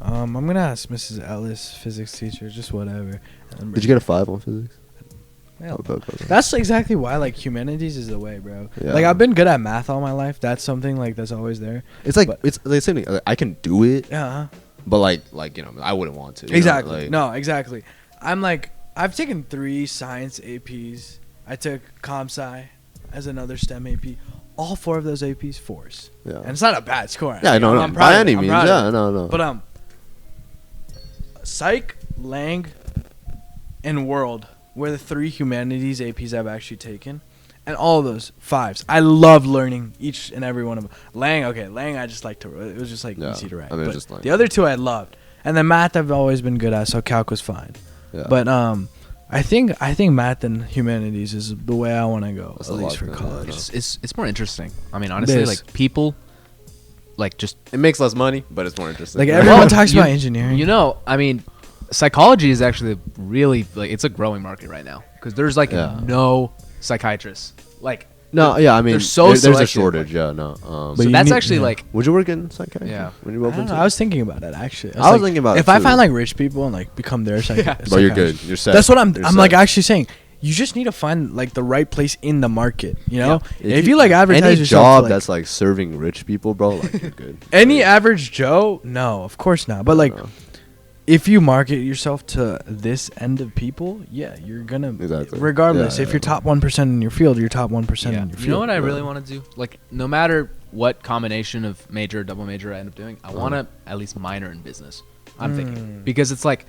I'm gonna ask Mrs. Ellis, physics teacher, just whatever. And Did you get a 5 on physics? Hell Okay, no. okay, okay. That's exactly why like humanities is the way, bro. Yeah. Like I've been good at math all my life. That's something like that's always there. It's like But- it's the same thing. Like, I can do it, Yeah. but like I wouldn't want to. you know, Exactly. like- No, exactly. I'm like I've taken 3 science APs. I took comp sci as another STEM AP. All 4 of those APs 4s. Yeah. And it's not a bad score. Yeah, no, I'm no. proud By of any it. I'm means, proud of yeah, it. no. But psych, lang, and world were the 3 humanities APs I've actually taken, and all of those 5s. I love learning each and every one of them. Lang, I just like to. It was just like Yeah, easy to write. I mean, But just like- the other 2 I loved, and then math I've always been good at, so calc was fine. Yeah. But I think math and humanities is the way I want to go, That's at a least lot, for yeah, college. It's more interesting. I mean, honestly, is. like people, like just it makes less money, but it's more interesting. Like Yeah. everyone Well, talks you- about engineering. you know, I mean, psychology is actually really like it's a growing market right now because there's like Yeah. no psychiatrists. Like No, yeah, I mean, They're so there's a selective, shortage. like- Yeah, no. But so you that's need- actually yeah. like Would you work in psychiatry? Yeah. When you I open don't know. to I it? was thinking about it actually. I was like, thinking about it if I too. find like rich people and like become their psychiatrist. But you're good. You're set. That's what I'm. You're I'm set. like actually saying. You just need to find like the right place in the market. You know, Yeah. if you like advertise any yourself, job to, like, that's like serving rich people, bro, like you're good. any average Joe, no, of course not. But like, No. if you market yourself to this end of people, yeah, you're gonna. Exactly. Regardless, Yeah, if yeah. you're top 1% in your field, you're top 1% yeah. in your field. You know what I yeah. really want to do? Like no matter what combination of major or double major I end up doing, I want to at least minor in business. I'm thinking because it's like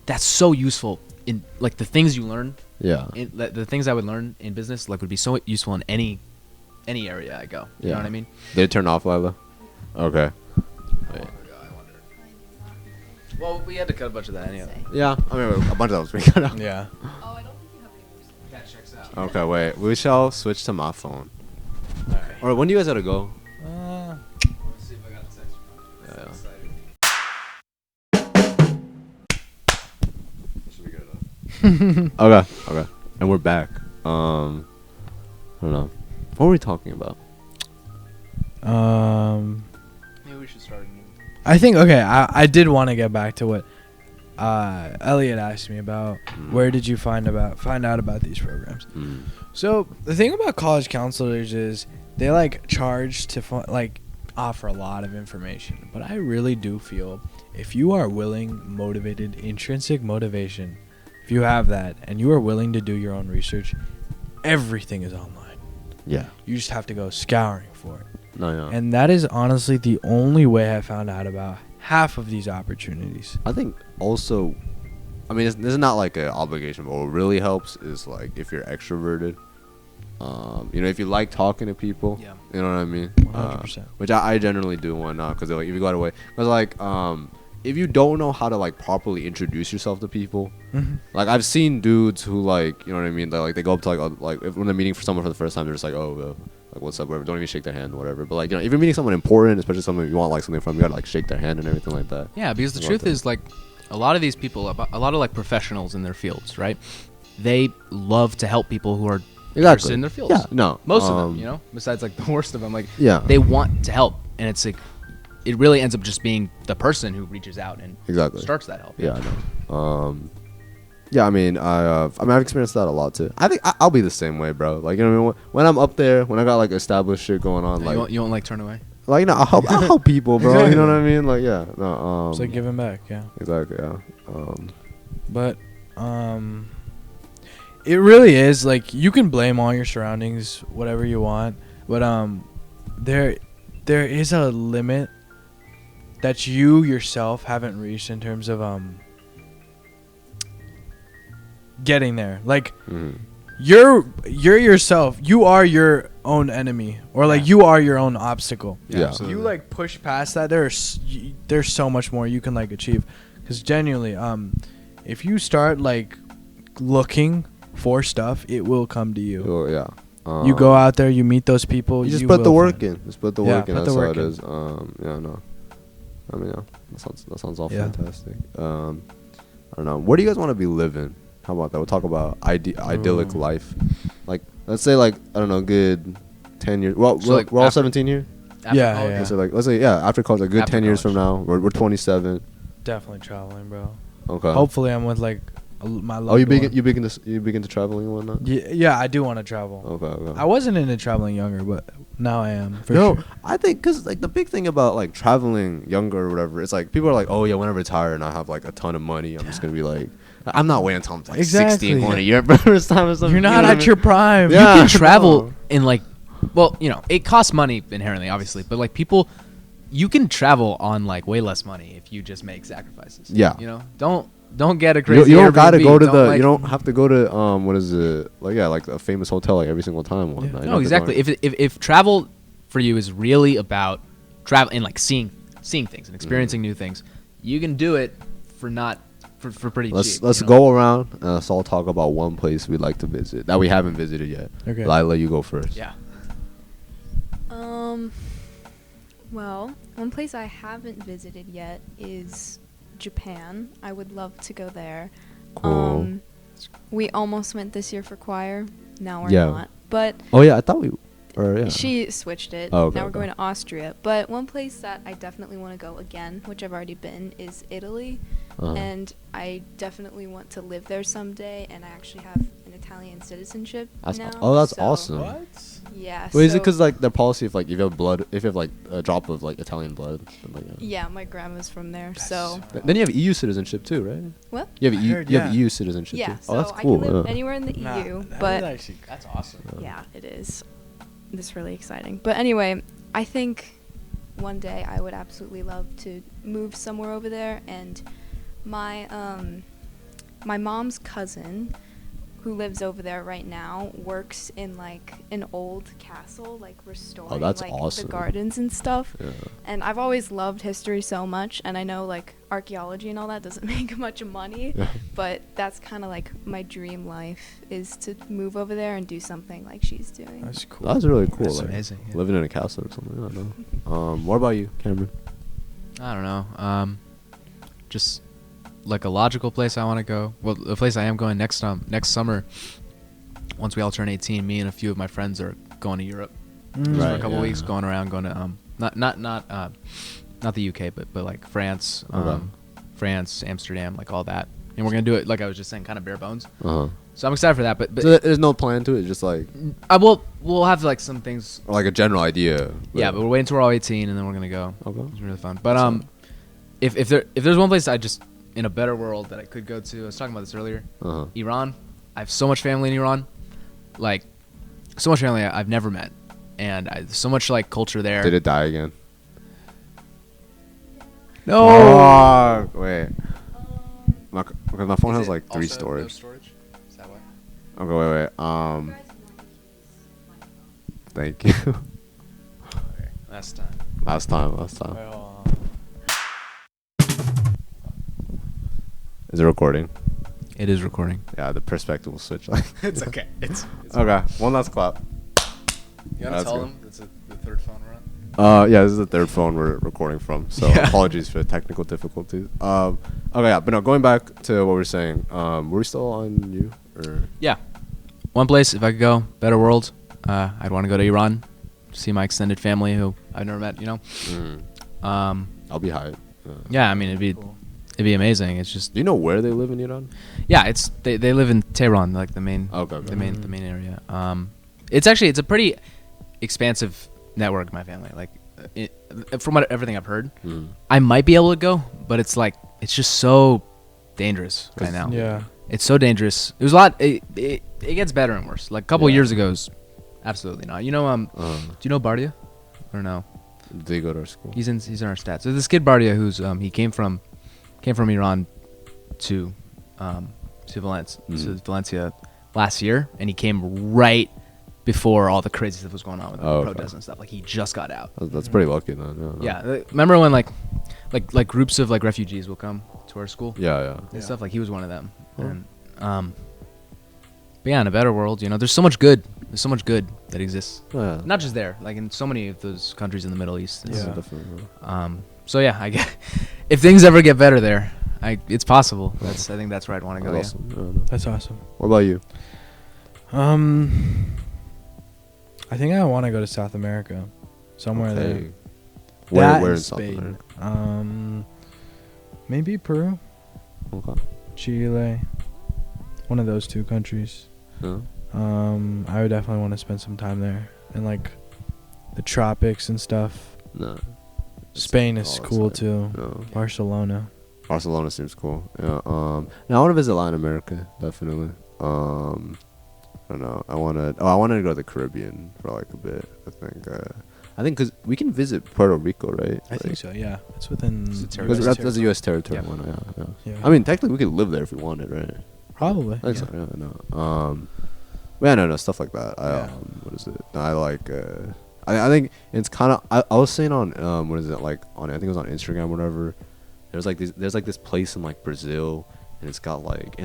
that's so useful in like the things you learn. Yeah. The things I would learn in business like would be so useful in any area I go. You Yeah. know what I mean? Did it turn off, Lila? Okay. Wait. Well, we had to cut a bunch of that anyway. Yeah. I mean, a bunch of those we cut out. Yeah. Oh, I don't think you have any more. That checks out. Okay, wait. We shall switch to my phone. Or when do you guys gotta go? Let's see if I got a text from Yeah. Okay. Okay. And we're back. I don't know. What were we talking about? Maybe we should start a new. I think okay. I did want to get back to what Elliott asked me about where did you find out about these programs. So the thing about college counselors is they like charge to offer a lot of information, but I really do feel if you are willing, motivated, intrinsic motivation, if you have that and you are willing to do your own research, everything is online. Yeah. You just have to go scouring for it. No, yeah. And that is honestly the only way I found out about half of these opportunities. I think also, I mean, this is not like an obligation, but what really helps is like if you're extroverted. If you like talking to people, Yeah. you know what I mean? 100%. Which I generally do when not, because like, if you go out of way, because like if you don't know how to like properly introduce yourself to people, like I've seen dudes who like, you know what I mean? They go up to like if when they're meeting for someone for the first time, they're just like, oh, like what's up, whatever. Don't even shake their hand, whatever. But like, if you're meeting someone important, especially someone you want like something from, you gotta like shake their hand and everything like that. Yeah, because the truth is like a lot of these people, a lot of like professionals in their fields, right? They love to help people who are interested in their fields. Yeah, no, most of them, besides like the worst of them, like yeah, they want to help, and it's like it really ends up just being the person who reaches out and starts that help. Yeah, I know. Yeah, I mean, I've experienced that a lot too. I think I'll be the same way, bro. Like, you know what I mean? When I'm up there, when I got like established shit going on, like you won't like turn away. Like, I'll help people, bro. Exactly. You know what I mean? Like, yeah, no. It's like giving back, yeah. Exactly, yeah. But it really is like you can blame all your surroundings, whatever you want, but there is a limit that you yourself haven't reached in terms of getting there. Like you're yourself. You are your own enemy, or like you are your own obstacle. Yeah. Absolutely. You like push past that. There's so much more you can like achieve. Because genuinely, if you start like looking for stuff, it will come to you. Oh, yeah. You go out there, you meet those people. You just put the work in. Just put the work in. put That's the how work it in. is. Yeah, no. I mean, yeah. That sounds all Yeah. fantastic. I don't know. Where do you guys want to be living? How about that? We'll talk about idyllic life. Like, let's say, like, I don't know, good 10 years. Well, So, like, we're all after- 17 here? After Yeah, college? yeah. So, like, let's say, yeah, after college, like, good After 10 years from college. now. We're 27. Definitely traveling, bro. Okay. Hopefully, I'm with like my. Oh, you loved one. big into traveling and whatnot? Yeah, I do want to travel. Okay. I wasn't into traveling younger, but now I am. For No, sure. I think because like the big thing about like traveling younger or whatever, it's like people are like, oh yeah, when I retire and I have like a ton of money, I'm just gonna be like, I'm not waiting until I'm like 60 and going to Europe first time or something. You're not You know what I at mean? your prime. Yeah. You can travel No. in like, well, it costs money inherently, obviously, but like people, you can travel on like way less money if you just make sacrifices. Yeah. Don't get a crazy. You don't gotta Airbnb. go to Don't, like- you don't have to go to what is it like like a famous hotel like every single time. One Yeah. night. No, exactly. If travel for you is really about travel and like seeing things and experiencing new things, you can do it for pretty cheap. Let's go around and let's all talk about one place we'd like to visit that we haven't visited yet. Okay. Lila, you go first. Yeah. Well, one place I haven't visited yet is Japan. I would love to go there. Cool. We almost went this year for choir. Now we're Yeah. not. But Oh yeah, I thought yeah. she switched it. Oh, okay, now we're okay. going to Austria. But one place that I definitely want to go again, which I've already been, is Italy. Uh-huh. And I definitely want to live there someday. And I actually have an Italian citizenship That's now. that's so- awesome. What? Yeah. Wait, is it so- because like their policy if you have like a drop of like Italian blood? Then, like, Yeah, my grandma's from there. So Then you have EU citizenship too, right? what? You have I heard, you have yeah. EU citizenship Yeah. too. So Oh, that's I cool. can live yeah. anywhere in the Nah, EU. that But is actually That's awesome. yeah, it is. It's really exciting. But anyway, I think one day I would absolutely love to move somewhere over there. And my my mom's cousin, who lives over there right now, works in like an old castle, like restoring that's like awesome. the gardens and stuff. Yeah. And I've always loved history so much, and I know like archaeology and all that doesn't make much money, Yeah. but that's kind of like my dream life, is to move over there and do something like she's doing. That's cool. That's really cool. That's like, amazing, yeah. Living in a castle or something. I don't know. What about you, Cameron? I don't know. Just like a logical place I want to go. Well, the place I am going next summer. Once we all turn 18, me and a few of my friends are going to Europe for Right, a couple yeah. weeks, going to not the UK, but like France, France, Amsterdam, like all that. And we're gonna do it like I was just saying, kind of bare bones. Uh-huh. So I'm excited for that. But So there's no plan to it. It's just like we'll have like some things. or like a general idea. Yeah, but we're waiting until we're all 18, and then we're gonna go. Okay. It's really fun. But if there's one place I just in a better world that I could go to, I was talking about this earlier. Uh-huh. Iran. I have so much family in Iran, like so much family I've never met, and so much like culture there. Did it die again? No. Oh, wait. Because my phone has like 3 storage. No storage? Is that why? Okay, wait. Thank you. Okay. Last time. Last time. Is it recording? It is recording. Yeah, the perspective will switch. Like It's okay. It's okay. One last clap. You want That's to tell good. them it's the third phone we're on? Yeah, this is the third phone we're recording from, so Yeah. apologies for the technical difficulties. Okay, yeah, but no, going back to what we were saying, were we still on you? Or Yeah. One place, if I could go, better world, I'd want to go to Iran, see my extended family who I've never met, you know? I'll be hyped. Yeah, I mean, it'd be amazing. It's just, Do you know where they live in Iran? yeah, it's they live in Tehran, like the main Okay. the main area. It's a pretty expansive network, my family. Like from everything I've heard, I might be able to go, but it's just so dangerous right now. Yeah. It's so dangerous. There's a lot. It gets better and worse. Like a couple years ago, absolutely not. You know, do you know Bardia or no? Did they go to our school? He's in our stats. So this kid Bardia, who's he came from Iran to Valencia last year, and he came right before all the crazy stuff was going on with the protests and stuff. Like he just got out. That's pretty lucky, then. Yeah, remember when like groups of like refugees will come to our school? Yeah. And stuff. Like he was one of them. And but yeah, in a better world, you know, there's so much good. There's so much good that exists. Yeah. Not just there, like in so many of those countries in the Middle East. Yeah. Yeah. Definitely. So yeah, I guess if things ever get better there, it's possible. I think that's where I'd want to go. That's awesome. That's awesome. What about you? I think I want to go to South America, somewhere there. Okay. Where That in and South Spain. America? Maybe Peru, Okay. Chile, one of those 2 countries. Yeah. I would definitely want to spend some time there, in like the tropics and stuff. No. Spain all is that cool side. too. No. Barcelona. Barcelona seems cool. Yeah. Now I want to visit Latin America, definitely. I don't know. I wanted to go to the Caribbean for like a bit. I think because we can visit Puerto Rico, right? I think so. Yeah, it's within. It's a territory. Because that's a U.S. territory. Yeah. Yeah. Yeah. I mean, technically, we could live there if we wanted, right? Probably. I think Yeah. so. Yeah. No. Yeah. No. Stuff like that. Yeah. What is it? I like. I think it's kind of. I was saying on what is it like on? I think it was on Instagram, or whatever. There's like this place in like Brazil, and it's got like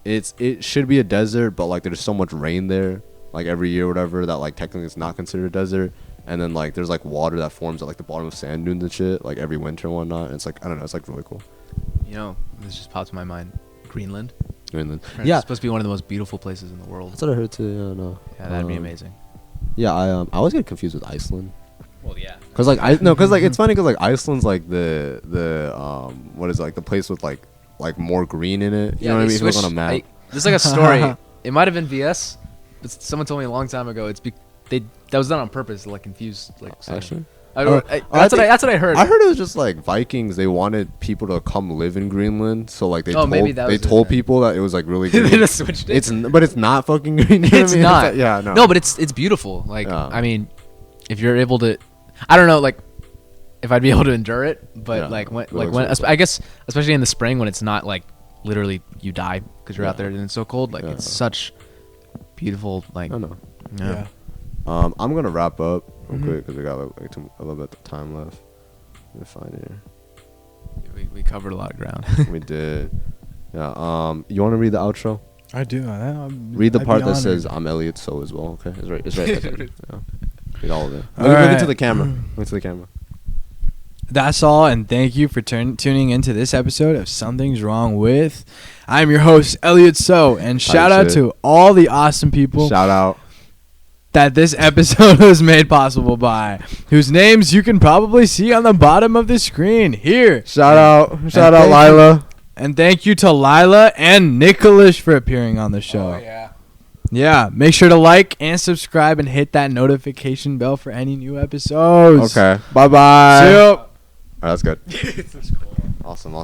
it should be a desert, but like there's so much rain there, like every year, or whatever, that like technically it's not considered a desert. And then like there's like water that forms at like the bottom of sand dunes and shit, like every winter and whatnot. And it's like I don't know, it's like really cool. You know, this just popped in my mind. Greenland. Greenland. It's Yeah, supposed to be one of the most beautiful places in the world. that's what I heard too. Yeah, no. Yeah, that'd be amazing. Yeah, I always get confused with Iceland. Well, yeah. Cause like it's funny, cause like Iceland's like the what is it, like the place with like more green in it. You know what I mean? If you look on a map. There's like a story. It might have been VS, but someone told me a long time ago. That was done on purpose to like confuse like. Actually, That's what I heard. I heard it was just like Vikings. They wanted people to come live in Greenland, so like they told people that it was like really green. They just switched it. But it's not fucking green. You know It's what I mean? not. Like, yeah, no. No, but it's beautiful. Like Yeah. I mean, if you're able to, I don't know, like if I'd be able to endure it, but Yeah, like when really cool. I guess especially in the spring when it's not like literally you die because you're out there and it's so cold. Like Yeah. it's such beautiful. Like I know. Yeah. I'm gonna wrap up real Mhm. quick because we got a little bit of time left. Let me find it. we covered a lot of ground. We did. Yeah. You want to read the outro? I do. Read the I'd part be that honored. says "I'm Elliott So" as well. Okay, it's right. It's right. There. Yeah. Read all of it. All Look right. into the camera. Look into the camera. That's all, and thank you for tuning into this episode of Something's Wrong With. I'm your host, Elliott So, and shout out shit. to all the awesome people Shout out. that this episode was made possible by, whose names you can probably see on the bottom of the screen here. Shout out Lila. And thank you to Lila and Nikhilesh for appearing on the show. Oh, yeah. Yeah, make sure to like and subscribe and hit that notification bell for any new episodes. Okay. Bye-bye. See ya. All right, that's good. Awesome.